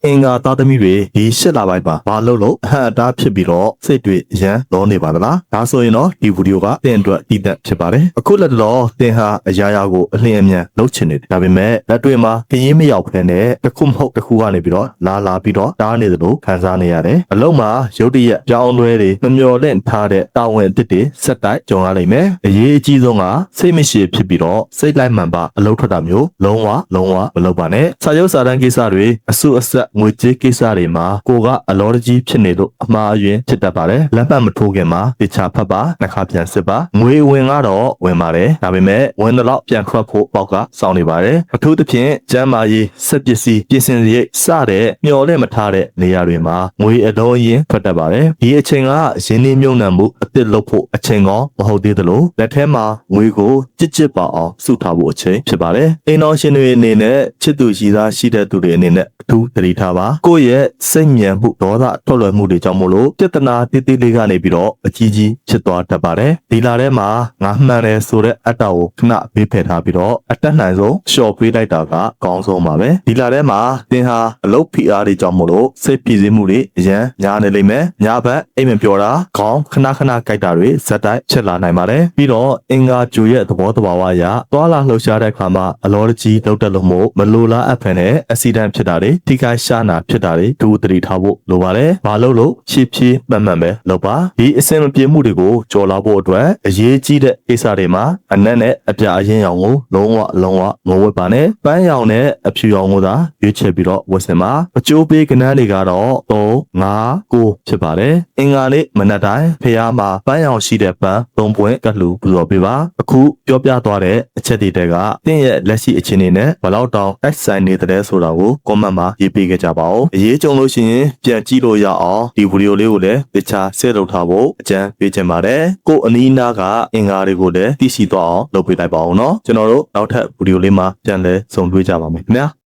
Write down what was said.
အင်္ဂါသားသမီးတွေဒီရှစ်လပိုင်းမှာဘာလို့လို့အဟံအတားဖြစ်ပြီးတော့စိတ်တွေရမ်းလောနေပါသလားဒါဆိုရင်တော့ဒီဗီဒီယိုကတင်အတွက်တည်တတ်ဖြစ်ပါတယ်အခုလက်တော့တင်ဟာအရာရာကိုအလင်းအမြန်လုပ်ချင်နေတယ်ဒါပေမဲ့လက်တွေမှာခရင်မရောက်ဖ နဲ့တစ်ခုမဟုတ်တစ်ခုကနေပြီးတော့လာပြီးတော့တားနေသလိုခံစားနေရတယ်အလုံးမှာရုတ်တရက်ကြောင်းလွဲတွေမမျော်လင့်ထားတဲ့တာဝန်အသစ်တွေဆက်တိုက်ကြုံရလိမ့်မယ်အရေးအကြီးဆုံးကစိတ်မရှိဖြစ်ပြီးတော့စိတ်လိုက်မှန်ပါအလုပ်ထွက်တာမျိုးလုံးဝမလုပ်ပါနဲ့စာရုပ်စာတမ်းကိစ္စတွေအဆုအဆက်ငွေကြေးကိစ္စတွေမှာကိုကအလောတကြီးဖြစ်နေလို့အမှားအယွင်းဖြစ်တတ်ပါတယ်လက်ပတ်မထိုးခင်မှာတခြားဖတ်ပါနှခါပြန်စစ်ပါငွေဝင်ကတော့ဝင်ပါတယ်ဒါပေမဲ့ဝင်တော့ပြန်ထွက်ဖို့ပေါက်ကစောင်းနေပါတယ်အထူးသဖြင့်ကျမ်းမာရေးစက်ပစ္စည်းပြင်ဆင်စရိတ်စတဲ့မျော်လင့်မထားတဲ့နေရာတွေမှာငွေအလုံးရင်းထွက်တတ်ပါတယ်ဒီအချိန်ကရင်းနှီးမြှုပ်နှံမှုအသစ်လုပ်ဖို့အချိန်ကောမဟုတ်သေးသလိုလက်ထဲမှာငွေကိုကြစ်ပါအောင်စုထားဖို့အချိန်ဖြစ်ပါတယ်အိမ်တော်ရှင်တွေအနေနဲ့ချစ်သူရည်သားရှိတဲ့သူတွေအနေနဲ့အထူးသတိထားပါကိုယ့်ရဲ့စိတ်ညံမှုဒေါသထွက်လွှဲမှုတွေကြောင့်မို့လို့ပြဿနာတိတိလေးကနေပြီးတော့အကြီးကြီးဖြစ်သွားတတ်ပါတယ်ဒီလာထဲမှာငါမှန်တယ်ဆိုတဲ့အတ္တကိုခဏဘေးဖယ်ထားပြီးတော့အတက်နိုင်ဆုံးလျှော့ပေးလိုက်တာကကောင်းဆုံးပါပဲဒီလာထဲမှာသင်ဟာအလုပ်ဖိအားတွေကြောင့်မို့လို့စိတ်ပြည့်စည်မှုတွေအရန်ညားနေလိမ့်မယ်ညာဘက်အိမ်မပြောတာခေါင်းခဏကြိုက်တာတွေဇက်တိုက်ချက်လာနိုင်ပါတယ်ပြီးတော့အင်္ဂါဂျူရဲ့သဘောတဘာဝအရသွာလာလှုပ်ရှားတဲ့အခါမှာအလောတကြီးလောက်တက်လို့မို့မလိုလားအပ်ဖန်နဲ့အက်ဆီဒန့်ဖြစ်တာတွေထိခိုက်ရှာနာဖြစ်တာတွေဒူသတိထားဖို့လိုပါတယ်ဘာလို့ရှေ့ဖြည်းမှန်ပဲလုပ်ပါဒီအစင်မပြေမှုတွေကိုကြော်လာဖို့အတွက်အရေးကြီးတဲ့ကိစ္စတွေမှာအနက်နဲ့အပြအရင်ရောင်ကိုလုံးဝမဝတ်ပါနဲ့ပန်းရောင်နဲ့အဖြူရောင်ကိုသာရွေးချယ်ပြီးတော့ဝတ်ဆင်ပါအကျိုးပေးကဏ္ဍတွေကတော့3 5 9ဖြစ်ပါတယ်အင်္ဂါနေ့မနက်တိုင်းဖះမှာပန်းရောင်ရှိတဲ့ပန်း3ပွင့်ကတ်လူပူဇော်ပေးပါအခုပြောပြသွားတဲ့အချက်တွေကတင့်ရဲ့လက်ရှိအခြေအနေနဲ့ဘယ်လောက်တောင်တိုက်ဆိုင်နေတဲ့ဆိုတာကို comment မှာရေးပေးခဲ့ကြပါဦးအရေးကြုံလို့ရှိရင်ပြန်ကြည့်လို့ရအောင်ဒီဗီဒီယိုလေးကိုလည်းတခြားဆက်လုပ်ထားဖို့အကြံပေးချင်ပါတယ်ကိုအနီးနားကအင်္ဂါတွေကိုလည်းသိရှိသွားအောင်လုပ်ပေးလိုက်ပါဦးเนาะကျွန်တော်တို့နောက်ထပ်ဗီဒီယိုလေးမှာပြန်လဲဆုံတွေ့ကြပါမယ်ခင်ဗျာ